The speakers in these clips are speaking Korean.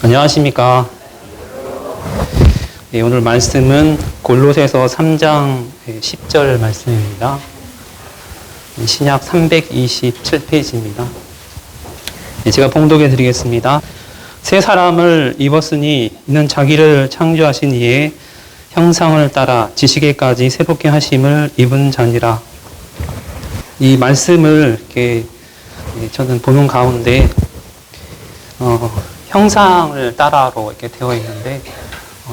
안녕하십니까. 오늘 말씀은 골로새서 3장 10절 말씀입니다. 신약 327페이지입니다. 제가 봉독해 드리겠습니다. 새 사람을 입었으니 이는 자기를 창조하신 이의 형상을 따라 지식에까지 새롭게 하심을 입은 자니라. 이 말씀을 이렇게 저는 보는 가운데 형상을 따라로 이렇게 되어 있는데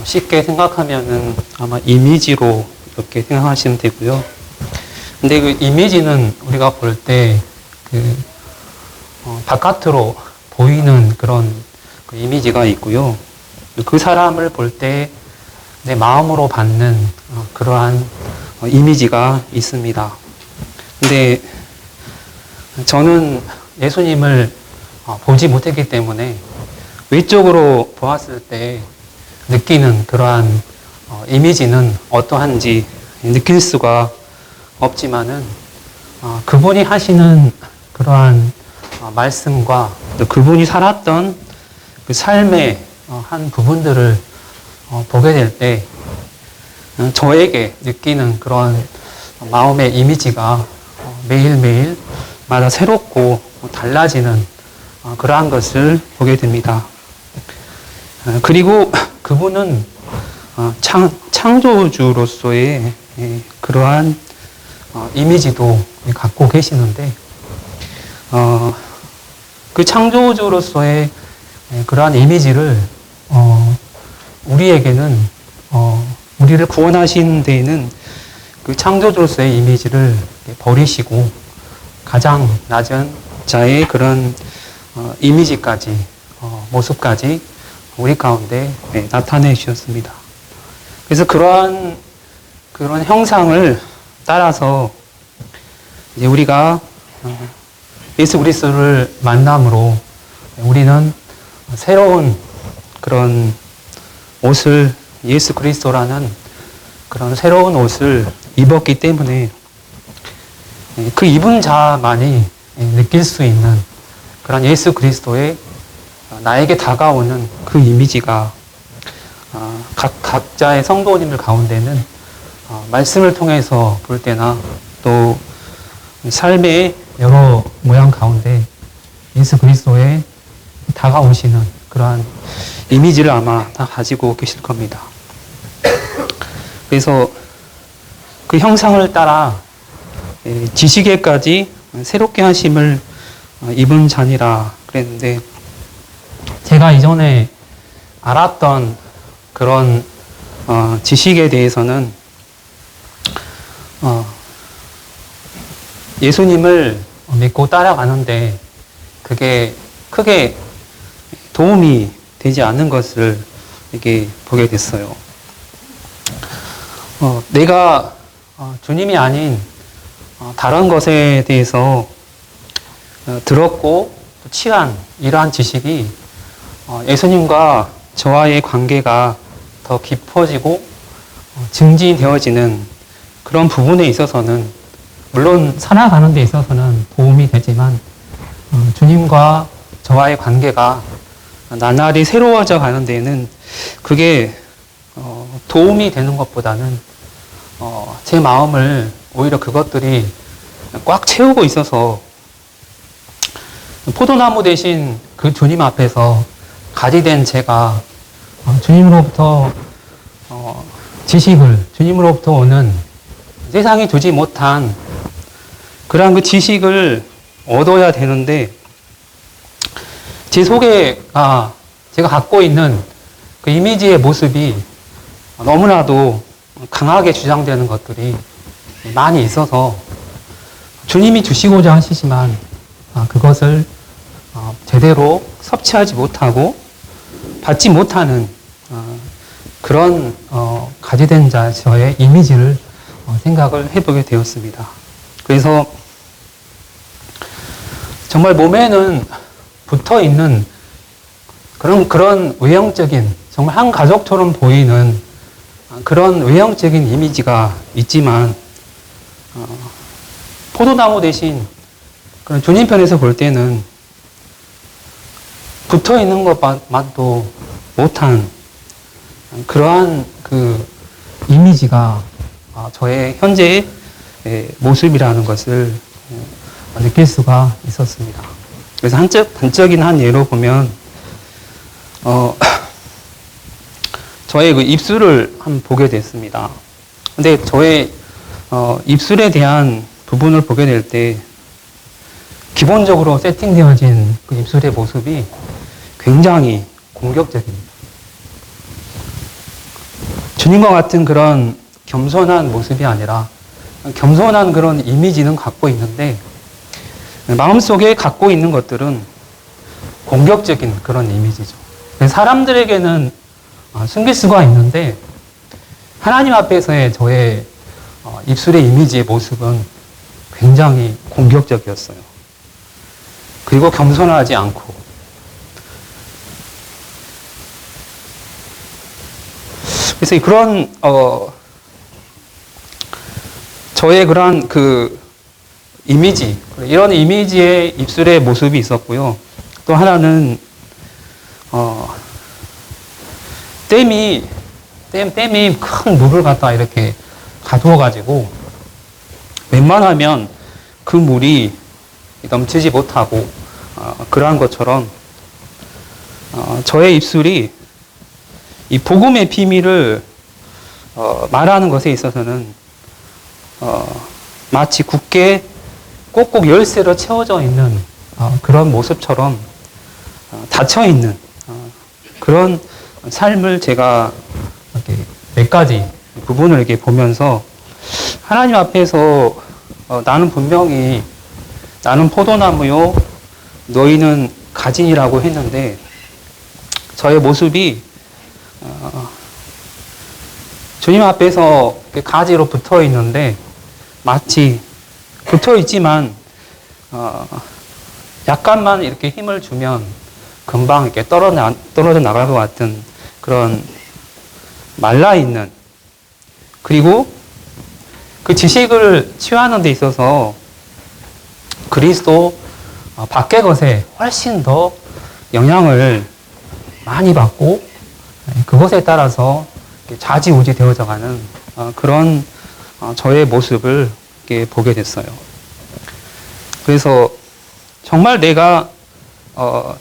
쉽게 생각하면은 아마 이미지로 이렇게 생각하시면 되고요. 근데 그 이미지는 우리가 볼 때 바깥으로 보이는 그런 그 이미지가 있고요. 그 사람을 볼 때 내 마음으로 받는 그러한 이미지가 있습니다. 근데 저는 예수님을 보지 못했기 때문에 외적으로 보았을 때 느끼는 그러한 이미지는 어떠한지 느낄 수가 없지만은 그분이 하시는 그러한 말씀과 또 그분이 살았던 그 삶의 한 부분들을 보게 될 때 저에게 느끼는 그런 마음의 이미지가 매일매일마다 새롭고 달라지는 그러한 것을 보게 됩니다. 그리고 그분은 창조주로서의 그러한 이미지도 갖고 계시는데 그 창조주로서의 그러한 이미지를 우리에게는 우리를 구원하신 데에는 그 창조주로서의 이미지를 버리시고 가장 낮은 자의 그런 이미지까지 모습까지 우리 가운데 나타내 주셨습니다. 그래서 그런 형상을 따라서 이제 우리가 예수 그리스도를 만남으로 우리는 새로운 그런 옷을 예수 그리스도라는 그런 새로운 옷을 입었기 때문에 그 입은 자만이 느낄 수 있는 그런 예수 그리스도의 나에게 다가오는 그 이미지가 각자의 성도님들 가운데는 말씀을 통해서 볼 때나 또 삶의 여러 모양 가운데 예수 그리스도의 다가오시는 그러한 이미지를 아마 다 가지고 계실 겁니다. 그래서 그 형상을 따라 지식에까지 새롭게 하심을 입은 자니라 그랬는데 제가 이전에 알았던 그런 지식에 대해서는 예수님을 믿고 따라가는데 그게 크게 도움이 되지 않는 것을 이렇게 보게 됐어요. 내가 주님이 아닌 다른 것에 대해서 들었고 취한 이러한 지식이 예수님과 저와의 관계가 더 깊어지고 증진되어지는 그런 부분에 있어서는 물론 살아가는 데 있어서는 도움이 되지만 주님과 저와의 관계가 나날이 새로워져 가는 데에는 그게 도움이 되는 것보다는 제 마음을 오히려 그것들이 꽉 채우고 있어서 포도나무 대신 그 주님 앞에서 가지 된 제가 주님으로부터 지식을 주님으로부터 오는 세상이 주지 못한 그러한 그 지식을 얻어야 되는데 제 속에 제가 갖고 있는 그 이미지의 모습이 너무나도 강하게 주장되는 것들이 많이 있어서 주님이 주시고자 하시지만 그것을 제대로 섭취하지 못하고 받지 못하는 그런 가지된 자의 이미지를 생각을 해보게 되었습니다. 그래서 정말 몸에는 붙어 있는 그런 외형적인 정말 한 가족처럼 보이는 그런 외형적인 이미지가 있지만 포도나무 대신 그런 주님 편에서 볼 때는 붙어 있는 것만도 못한 그러한 그 이미지가 저의 현재의 모습이라는 것을 느낄 수가 있었습니다. 그래서 단적인 한 예로 보면, 저의 그 입술을 한번 보게 됐습니다. 근데 저의 입술에 대한 부분을 보게 될 때, 기본적으로 세팅되어진 그 입술의 모습이 굉장히 공격적입니다. 주님과 같은 그런 겸손한 모습이 아니라 겸손한 그런 이미지는 갖고 있는데 마음속에 갖고 있는 것들은 공격적인 그런 이미지죠. 사람들에게는 숨길 수가 있는데 하나님 앞에서의 저의 입술의 이미지의 모습은 굉장히 공격적이었어요. 그리고 겸손하지 않고. 그래서 그런 저의 그런 그 이미지, 이런 이미지의 입술의 모습이 있었고요. 또 하나는 댐이 큰 물을 갖다 이렇게 가두어 가지고 웬만하면 그 물이 넘치지 못하고 그러한 것처럼 저의 입술이 이 복음의 비밀을 말하는 것에 있어서는 마치 굳게 꼭꼭 열쇠로 채워져 있는 그런 모습처럼 닫혀 있는 그런 삶을 제가 이렇게 몇 가지 부분을 이렇게 보면서 하나님 앞에서 나는 분명히 나는 포도나무요 너희는 가지니라고 했는데 저의 모습이 주님 앞에서 가지로 붙어 있는데 마치 붙어 있지만 약간만 이렇게 힘을 주면 금방 이렇게 떨어져 나갈 것 같은 그런 말라 있는, 그리고 그 지식을 취하는 데 있어서 그리스도 밖의 것에 훨씬 더 영향을 많이 받고 그것에 따라서 좌지우지 되어져 가는 그런 저의 모습을 이렇게 보게 됐어요. 그래서 정말 내가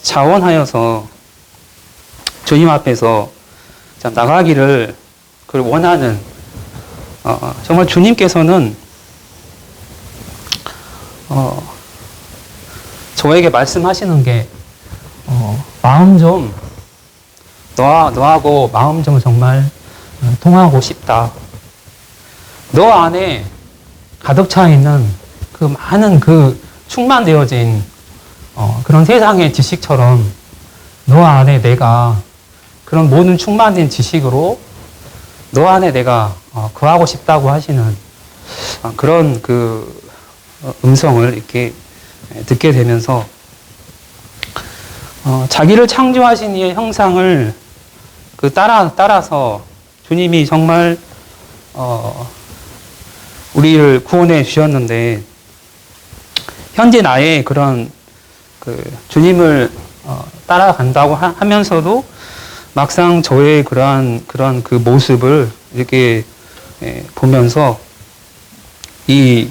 자원하여서 주님 앞에서 나가기를 원하는, 정말 주님께서는 저에게 말씀하시는 게 마음 좀 너하고 마음 좀 정말 통하고 싶다. 너 안에 가득 차 있는 그 많은 그 충만되어진 그런 세상의 지식처럼 너 안에 내가 그런 모든 충만된 지식으로 너 안에 내가 거하고 싶다고 하시는 그런 그 음성을 이렇게 듣게 되면서 자기를 창조하신 이의 형상을 따라서 주님이 정말 우리를 구원해 주셨는데 현재 나의 그런 그 주님을 따라간다고 하면서도 막상 저의 그러한 그 모습을 이렇게 보면서 이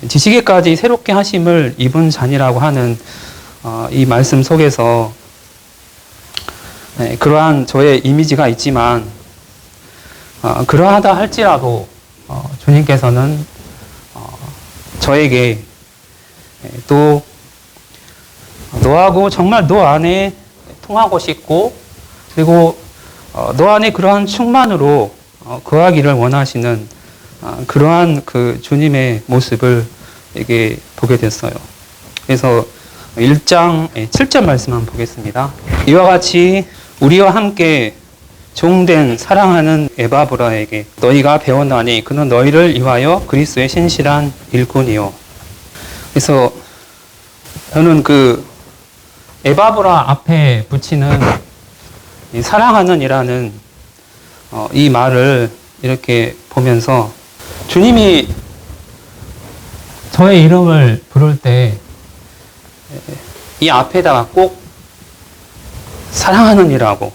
지식에까지 새롭게 하심을 입은 자니라고 하는 이 말씀 속에서 그러한 저의 이미지가 있지만 그러하다 할지라도 주님께서는 저에게 또 너하고 정말 너 안에 통하고 싶고 그리고 너 안에 그러한 충만으로 거하기를 원하시는 그러한 그 주님의 모습을 이게 보게 됐어요. 그래서 1장 7절 말씀 한번 보겠습니다. 이와 같이 우리와 함께 종된 사랑하는 에바브라에게 너희가 배웠나니 그는 너희를 위하여 그리스도의 신실한 일꾼이요. 그래서 저는 그 에바브라 앞에 붙이는 이 사랑하는 이라는 이 말을 이렇게 보면서 주님이 저의 이름을 부를 때 이 앞에다가 꼭 사랑하는 이라고,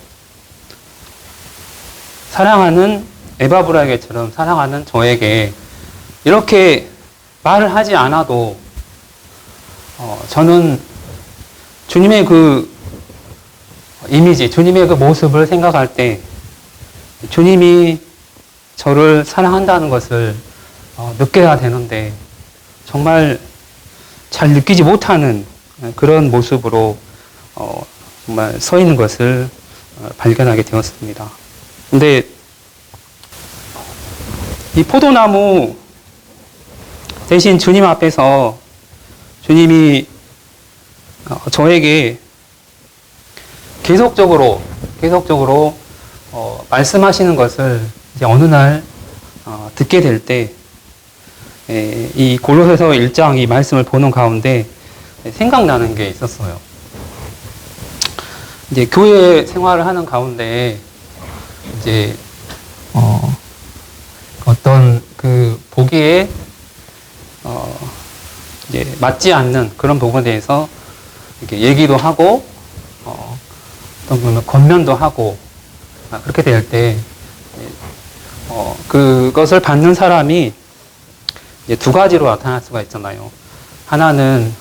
사랑하는 에바브라에게처럼 사랑하는 저에게 이렇게 말을 하지 않아도 저는 주님의 그 이미지, 주님의 그 모습을 생각할 때 주님이 저를 사랑한다는 것을 느껴야 되는데 정말 잘 느끼지 못하는 그런 모습으로 정말 서 있는 것을 발견하게 되었습니다. 근데 이 포도나무 대신 주님 앞에서 주님이 저에게 계속적으로 말씀하시는 것을 이제 어느 날 듣게 될 때 이 골로새서 1장 이 말씀을 보는 가운데 생각나는 게 있었어요. 이제 교회 생활을 하는 가운데 이제 어떤 그 보기에 이제 맞지 않는 그런 부분에 대해서 이렇게 얘기도 하고 어떤 보면 권면도 하고 그렇게 될 때 그것을 받는 사람이 이제 두 가지로 나타날 수가 있잖아요. 하나는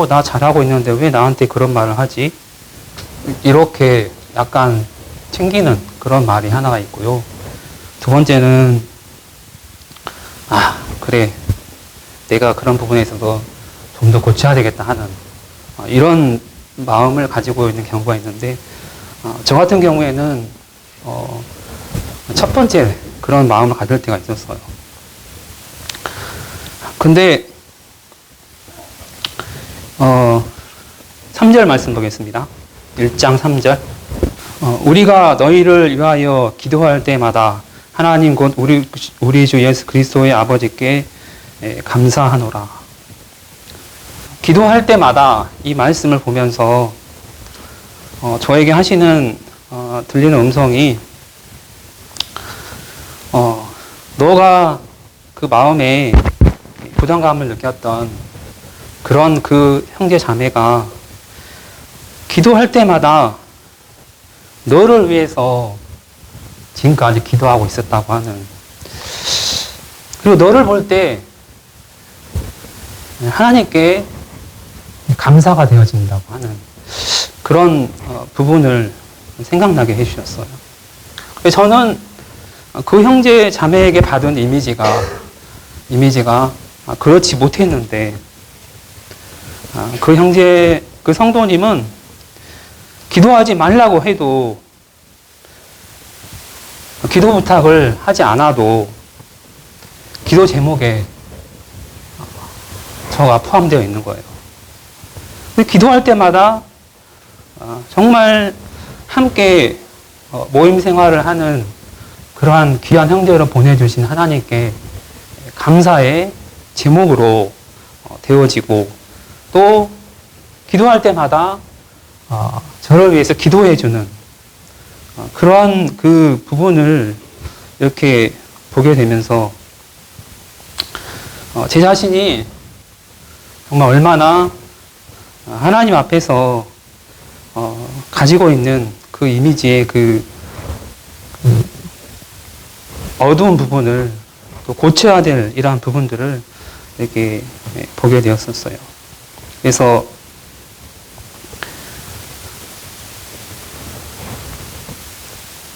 나 잘하고 있는데 왜 나한테 그런 말을 하지? 이렇게 약간 튕기는 그런 말이 하나가 있고요. 두 번째는 그래, 내가 그런 부분에 있어서 좀 더 고쳐야 되겠다 하는 이런 마음을 가지고 있는 경우가 있는데 저 같은 경우에는 첫 번째 그런 마음을 가질 때가 있었어요. 근데 3절 말씀 보겠습니다. 1장 3절. 우리가 너희를 위하여 기도할 때마다 하나님 곧 우리 주 예수 그리스도의 아버지께 감사하노라. 기도할 때마다 이 말씀을 보면서 저에게 하시는 들리는 음성이 너가 그 마음에 부담감을 느꼈던 그런 그 형제 자매가 기도할 때마다 너를 위해서 지금까지 기도하고 있었다고 하는, 그리고 너를 볼 때 하나님께 감사가 되어진다고 하는 그런 부분을 생각나게 해주셨어요. 저는 그 형제 자매에게 받은 이미지가 그렇지 못했는데 그 형제, 그 성도님은 기도하지 말라고 해도 기도 부탁을 하지 않아도 기도 제목에 저가 포함되어 있는 거예요. 기도할 때마다 정말 함께 모임 생활을 하는 그러한 귀한 형제를 보내주신 하나님께 감사의 제목으로 되어지고, 또 기도할 때마다 저를 위해서 기도해주는 그러한 그 부분을 이렇게 보게 되면서 제 자신이 정말 얼마나 하나님 앞에서 가지고 있는 그 이미지의 그 어두운 부분을 또 고쳐야 될 이러한 부분들을 이렇게 보게 되었었어요. 그래서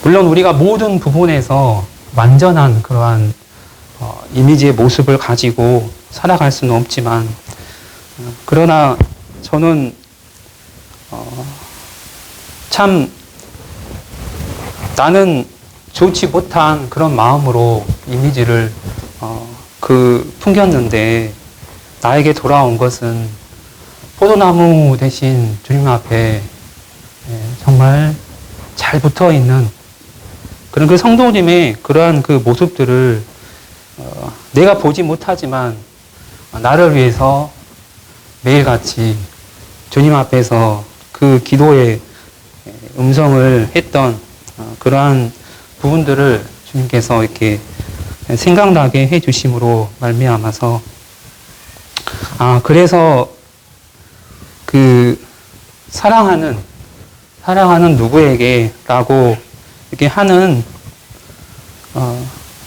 물론 우리가 모든 부분에서 완전한 그러한 이미지의 모습을 가지고 살아갈 수는 없지만, 그러나 저는 참 나는 좋지 못한 그런 마음으로 이미지를 풍겼는데 나에게 돌아온 것은 포도나무 대신 주님 앞에 정말 잘 붙어 있는 그런 그 성도님의 그러한 그 모습들을 내가 보지 못하지만 나를 위해서 매일같이 주님 앞에서 그 기도의 음성을 했던 그러한 부분들을 주님께서 이렇게 생각나게 해주심으로 말미암아서 그래서 그 사랑하는 사랑하는 누구에게 라고 이렇게 하는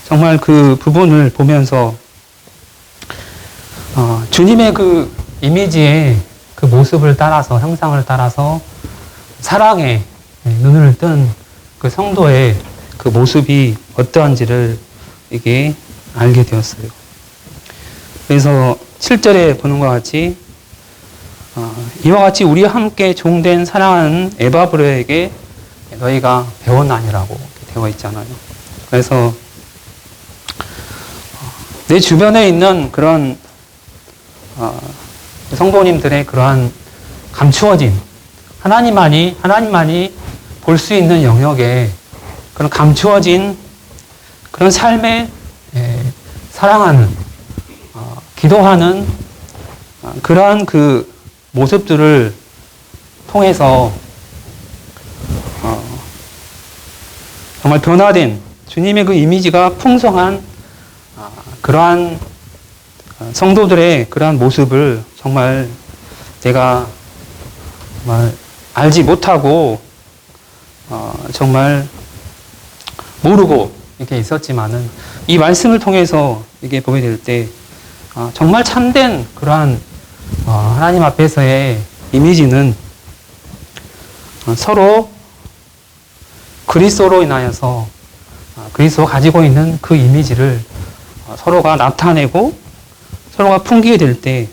정말 그 부분을 보면서 주님의 그 이미지의 그 모습을 따라서 형상을 따라서 사랑에 눈을 뜬 그 성도의 그 모습이 어떠한지를 이게 알게 되었어요. 그래서 7절에 보는 것 같이 이와 같이 우리와 함께 종된 사랑하는 에바브로에게 너희가 배워나니라고 되어 있잖아요. 그래서 내 주변에 있는 그런 성도님들의 그러한 감추어진 하나님만이 볼 수 있는 영역에 그런 감추어진 그런 삶에 사랑하는 기도하는 그러한 그 모습들을 통해서 정말 변화된 주님의 그 이미지가 풍성한 그러한 성도들의 그러한 모습을 정말 제가 정말 알지 못하고 정말 모르고 이렇게 있었지만은 이 말씀을 통해서 이게 보게 될 때 정말 참된 그러한 하나님 앞에서의 이미지는 서로 그리스도로 인하여서 그리스도가 가지고 있는 그 이미지를 서로가 나타내고 서로가 풍기게 될 때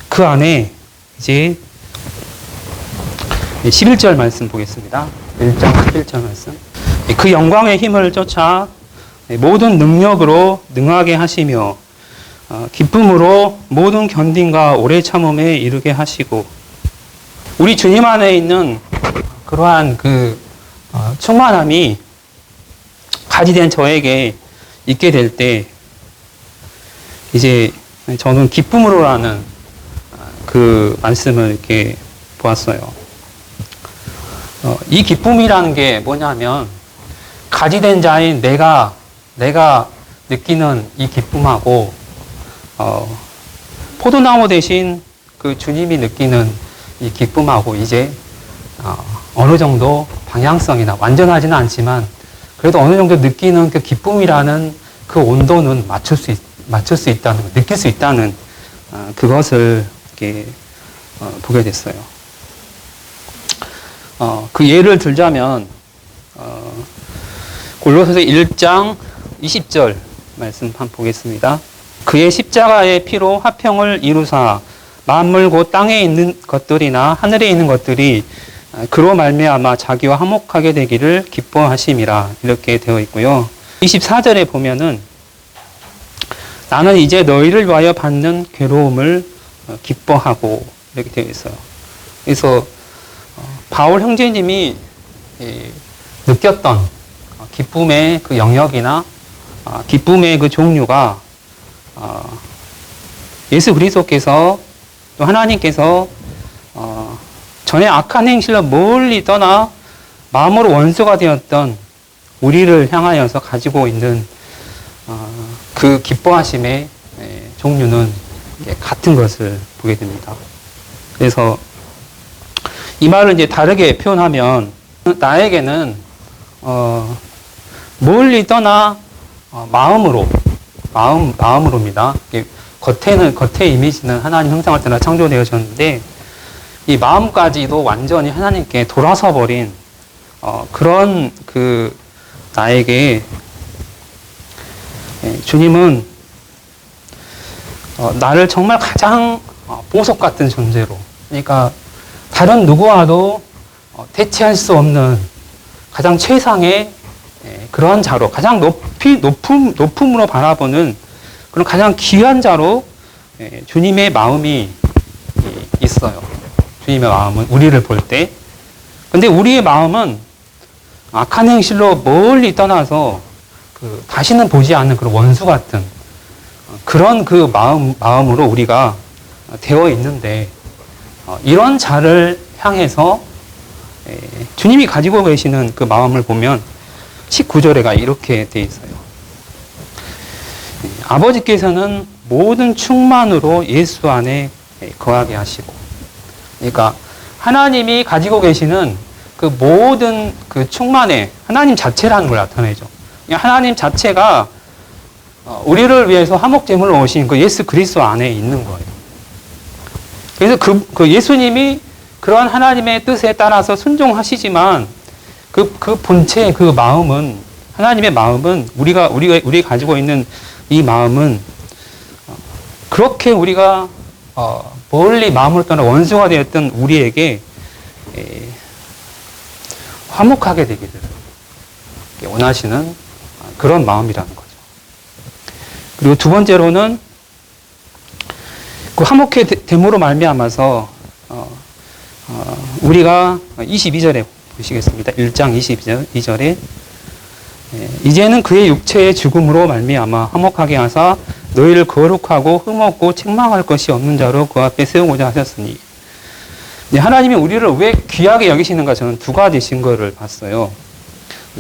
그 안에 이제 11절 말씀 보겠습니다. 1장 11절 말씀. 그 영광의 힘을 쫓아 모든 능력으로 능하게 하시며 기쁨으로 모든 견딘과 오래 참음에 이르게 하시고 우리 주님 안에 있는 그러한 그 충만함이 가지된 저에게 있게 될 때 이제 저는 기쁨으로라는 그 말씀을 이렇게 보았어요. 이 기쁨이라는 게 뭐냐면 가지된 자인 내가 느끼는 이 기쁨하고 포도나무 대신 그 주님이 느끼는 이 기쁨하고 이제 어느 정도 방향성이나 완전하지는 않지만 그래도 어느 정도 느끼는 그 기쁨이라는 그 온도는 맞출 수 있다는, 느낄 수 있다는 그것을 이렇게 보게 됐어요. 그 예를 들자면 골로새서 1장 20절 말씀 한번 보겠습니다. 그의 십자가의 피로 화평을 이루사 만물 곧 땅에 있는 것들이나 하늘에 있는 것들이 그로 말미암아 자기와 화목하게 되기를 기뻐하심이라 이렇게 되어 있고요. 24절에 보면은 나는 이제 너희를 위하여 받는 괴로움을 기뻐하고 이렇게 되어 있어요. 그래서 바울 형제님이 느꼈던 기쁨의 그 영역이나 기쁨의 그 종류가 예수 그리스도께서 또 하나님께서 전에 악한 행실로 멀리 떠나 마음으로 원수가 되었던 우리를 향하여서 가지고 있는 그 기뻐하심의 종류는 같은 것을 보게 됩니다. 그래서 이 말을 이제 다르게 표현하면 나에게는 멀리 떠나 마음으로입니다. 겉의 이미지는 하나님 형상을 따라 창조되어졌는데 이 마음까지도 완전히 하나님께 돌아서 버린 그런 그 나에게 주님은 나를 정말 가장 보석 같은 존재로, 그러니까 다른 누구와도 대체할 수 없는 가장 최상의 그러한 자로, 가장 높음으로 바라보는 그런 가장 귀한 자로 주님의 마음이 있어요. 주님의 마음은 우리를 볼 때. 근데 우리의 마음은 악한 행실로 멀리 떠나서 다시는 보지 않는 그런 원수 같은 그런 그 마음으로 우리가 되어 있는데 이런 자를 향해서 주님이 가지고 계시는 그 마음을 보면 19절에가 이렇게 되어 있어요. 아버지께서는 모든 충만으로 예수 안에 거하게 하시고, 그러니까 하나님이 가지고 계시는 그 모든 그 충만의 하나님 자체라는 걸 나타내죠. 하나님 자체가 우리를 위해서 화목제물로 오신 그 예수 그리스도 안에 있는 거예요. 그래서 그 예수님이 그러한 하나님의 뜻에 따라서 순종하시지만 그 본체 그 마음은 하나님의 마음은 우리가 가지고 있는 이 마음은 그렇게 우리가 멀리 마음을 떠나 원수가 되었던 우리에게 화목하게 되기를 원하시는 그런 마음이라는 거죠. 그리고 두 번째로는 그 화목해 됨으로 말미암아서 우리가 22절에 보시겠습니다. 1장 22절에 이제는 그의 육체의 죽음으로 말미암아 화목하게 하사 너희를 거룩하고 흠없고 책망할 것이 없는 자로 그 앞에 세우고자 하셨으니 하나님이 우리를 왜 귀하게 여기시는가 저는 두 가지 증거를 봤어요.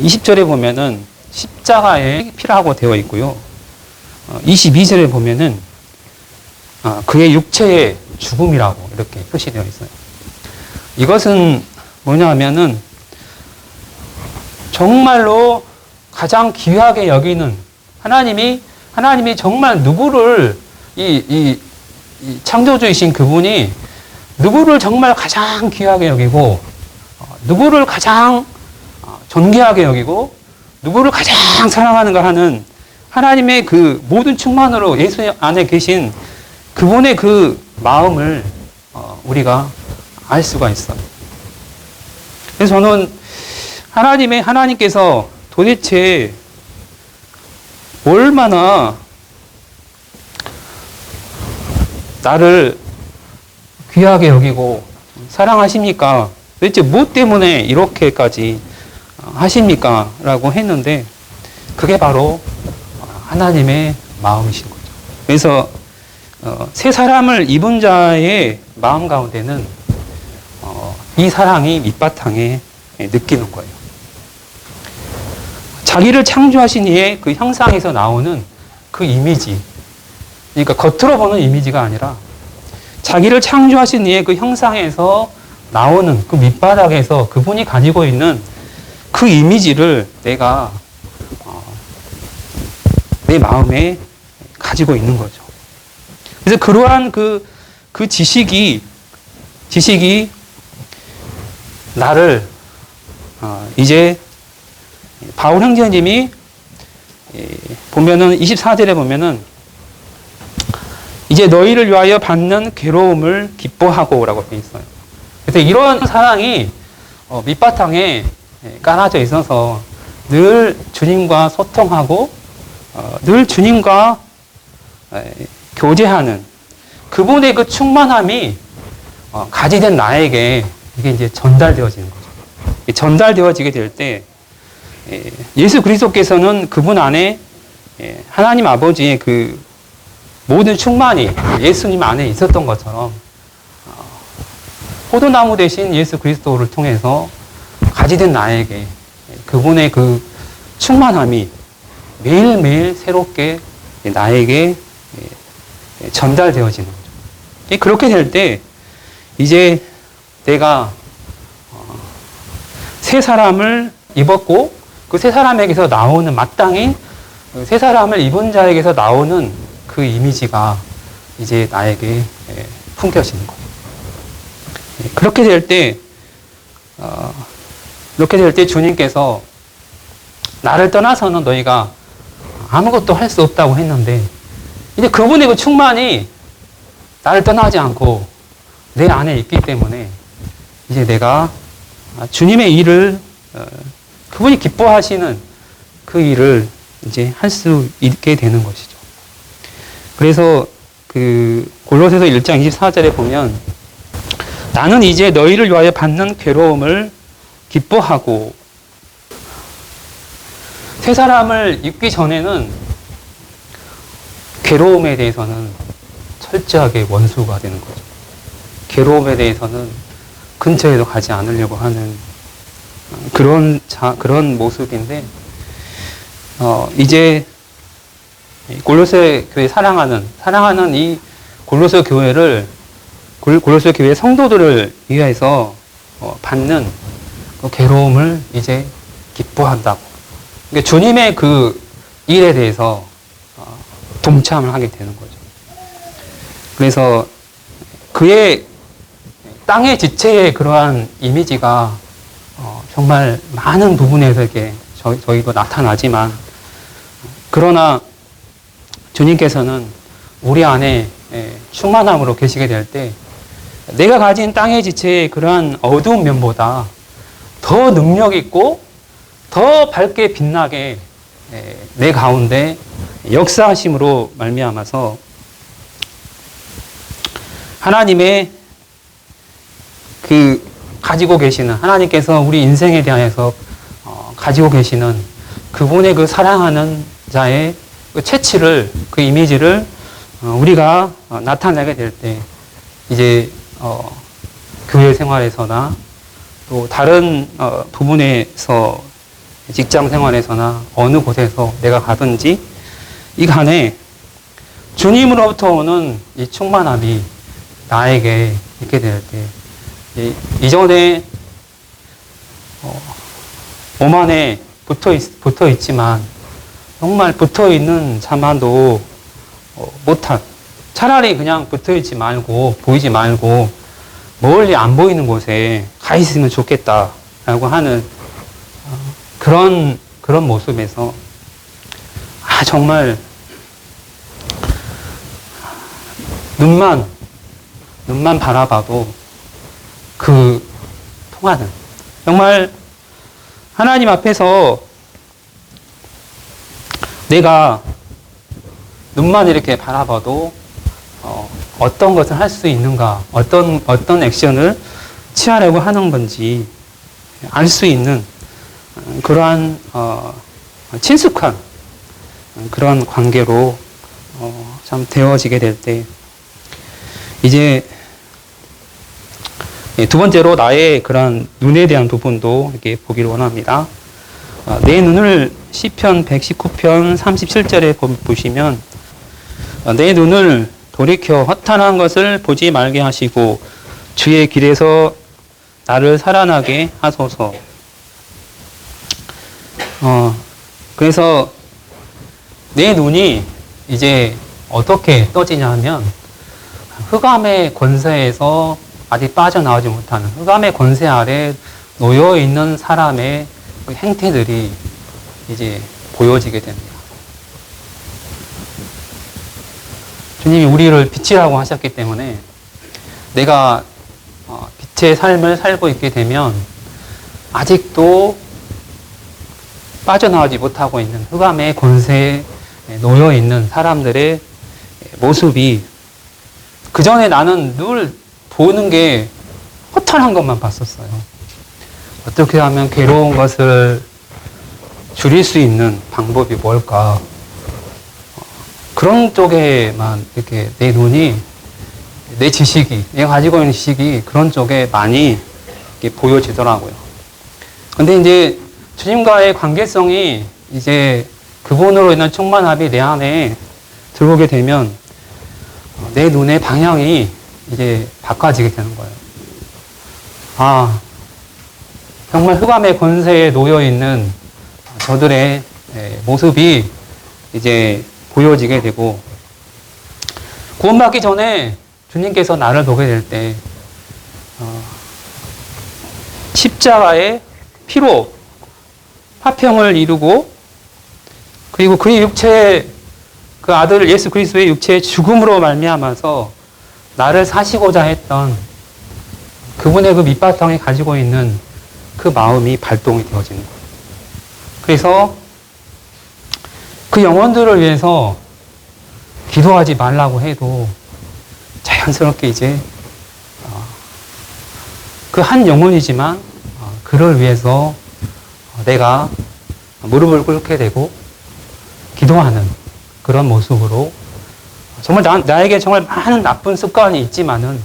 20절에 보면은 십자가에 피라고 되어 있고요. 22절에 보면은 그의 육체의 죽음이라고 이렇게 표시되어 있어요. 이것은 뭐냐 하면은 정말로 가장 귀하게 여기는 하나님이 정말 누구를 이 창조주이신 그분이 누구를 정말 가장 귀하게 여기고 누구를 가장 존귀하게 여기고 누구를 가장 사랑하는가 하는 하나님의 그 모든 충만으로 예수 안에 계신 그분의 그 마음을 우리가 알 수가 있어요. 그래서 저는 하나님께서 도대체 얼마나 나를 귀하게 여기고 사랑하십니까? 도대체 무엇 때문에 이렇게까지 하십니까? 라고 했는데 그게 바로 하나님의 마음이신 거죠. 그래서 새 사람을 입은 자의 마음 가운데는 이 사랑이 밑바탕에 느끼는 거예요. 자기를 창조하신 이의 그 형상에서 나오는 그 이미지, 그러니까 겉으로 보는 이미지가 아니라 자기를 창조하신 이의 그 형상에서 나오는 그 밑바닥에서 그분이 가지고 있는 그 이미지를 내가 내 마음에 가지고 있는 거죠. 그래서 그러한 그 지식이 나를 이제 바울 형제님이 보면은 24절에 보면은 이제 너희를 위하여 받는 괴로움을 기뻐하고라고 되어 있어요. 그래서 이런 사랑이 밑바탕에 깔아져 있어서 늘 주님과 소통하고 늘 주님과 교제하는 그분의 그 충만함이 가지된 나에게 이게 이제 전달되어지는 거죠. 전달되어지게 될 때 예수 그리스도께서는 그분 안에 하나님 아버지의 그 모든 충만이 예수님 안에 있었던 것처럼 포도나무 대신 예수 그리스도를 통해서 가지된 나에게 그분의 그 충만함이 매일매일 새롭게 나에게 전달되어지는 거죠. 그렇게 될 때 이제 내가 새 사람을 입었고 그 새 사람에게서 나오는 마땅히 새 사람을 입은 자에게서 나오는 그 이미지가 이제 나에게 품겨지는 거예요. 그렇게 될 때 주님께서 나를 떠나서는 너희가 아무것도 할 수 없다고 했는데 이제 그분의 그 충만이 나를 떠나지 않고 내 안에 있기 때문에 이제 내가 주님의 일을 그분이 기뻐하시는 그 일을 이제 할 수 있게 되는 것이죠. 그래서 그 골로새서 1장 24절에 보면 나는 이제 너희를 위하여 받는 괴로움을 기뻐하고 새 사람을 입기 전에는 괴로움에 대해서는 철저하게 원수가 되는 거죠. 괴로움에 대해서는 근처에도 가지 않으려고 하는 그런 모습인데, 이제 골로새 교회 사랑하는 이 골로새 교회를 골로새 교회 성도들을 위해서 받는 그 괴로움을 이제 기뻐한다고. 그러니까 주님의 그 일에 대해서 동참을 하게 되는 거죠. 그래서 그의 땅의 지체의 그러한 이미지가 정말 많은 부분에서 이렇게 저희도 나타나지만, 그러나 주님께서는 우리 안에 충만함으로 계시게 될 때 내가 가진 땅의 지체의 그러한 어두운 면보다 더 능력 있고 더 밝게 빛나게 내 가운데 역사하심으로 말미암아서 하나님의 그 가지고 계시는, 하나님께서 우리 인생에 대하여서 가지고 계시는 그분의 그 사랑하는 자의 그 체치를, 그 이미지를 우리가 나타내게 될 때 이제 교회 생활에서나 또 다른 부분에서, 직장 생활에서나 어느 곳에서 내가 가든지 이 간에 주님으로부터 오는 이 충만함이 나에게 있게 될 때, 이전에 오만에 붙어 있지만 정말 붙어 있는 자만도 못한, 차라리 그냥 붙어 있지 말고, 보이지 말고 멀리 안 보이는 곳에 가 있으면 좋겠다라고 하는 그런 모습에서 정말 눈만 바라봐도 그 통하는, 정말 하나님 앞에서 내가 눈만 이렇게 바라봐도 어떤 것을 할 수 있는가, 어떤 액션을 취하려고 하는 건지 알 수 있는 그러한 친숙한 그런 관계로 참 되어지게 될 때, 이제 두 번째로 나의 그런 눈에 대한 부분도 이렇게 보기를 원합니다. 내 눈을 시편 119편 37절에 보시면, 내 눈을 돌이켜 허탄한 것을 보지 말게 하시고 주의 길에서 나를 살아나게 하소서. 그래서 내 눈이 이제 어떻게 떠지냐 하면, 흑암의 권세에서 아직 빠져나오지 못하는, 흑암의 권세 아래 놓여 있는 사람의 그 행태들이 이제 보여지게 됩니다. 주님이 우리를 빛이라고 하셨기 때문에 내가 빛의 삶을 살고 있게 되면 아직도 빠져나오지 못하고 있는 흑암의 권세에 놓여 있는 사람들의 모습이, 그 전에 나는 늘 보는 게 허탈한 것만 봤었어요. 어떻게 하면 괴로운 것을 줄일 수 있는 방법이 뭘까? 그런 쪽에만 이렇게 내 눈이, 내 지식이, 내가 가지고 있는 지식이 그런 쪽에 많이 이렇게 보여지더라고요. 근데 이제 주님과의 관계성이 이제 그분으로 인한 충만함이 내 안에 들어오게 되면 내 눈의 방향이 이제 바꿔지게 되는 거예요. 정말 흑암의 권세에 놓여 있는 저들의 모습이 이제 보여지게 되고, 구원받기 전에 주님께서 나를 보게 될 때 십자가의 피로 화평을 이루고, 그리고 그의 육체, 그 아들 예수 그리스도의 육체의 죽음으로 말미암아서 나를 사시고자 했던 그분의 그 밑바탕에 가지고 있는 그 마음이 발동이 되어지는 거예요. 그래서 그 영혼들을 위해서 기도하지 말라고 해도 자연스럽게 이제 그 한 영혼이지만 그를 위해서 내가 무릎을 꿇게 되고 기도하는 그런 모습으로, 정말 나에게 정말 많은 나쁜 습관이 있지만은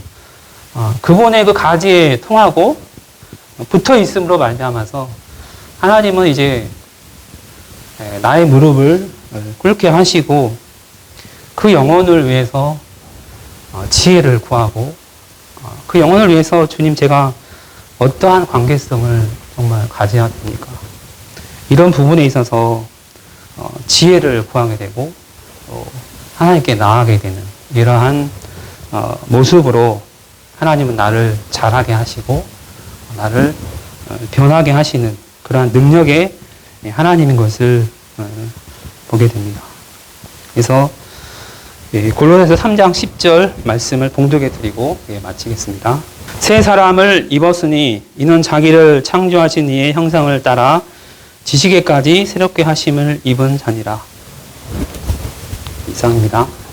그분의 그 가지에 통하고 붙어 있음으로 말미암아서 하나님은 이제 나의 무릎을 꿇게 하시고 그 영혼을 위해서 지혜를 구하고 그 영혼을 위해서 주님 제가 어떠한 관계성을 정말 가져야 됩니까? 이런 부분에 있어서 지혜를 구하게 되고 하나님께 나아가게 되는 이러한 모습으로 하나님은 나를 자라게 하시고 나를 변하게 하시는 그러한 능력의 하나님인 것을 보게 됩니다. 그래서 골로새서 3장 10절 말씀을 봉독해 드리고 마치겠습니다. 새 사람을 입었으니 이는 자기를 창조하신 이의 형상을 따라 지식에까지 새롭게 하심을 입은 자니라. 이상입니다.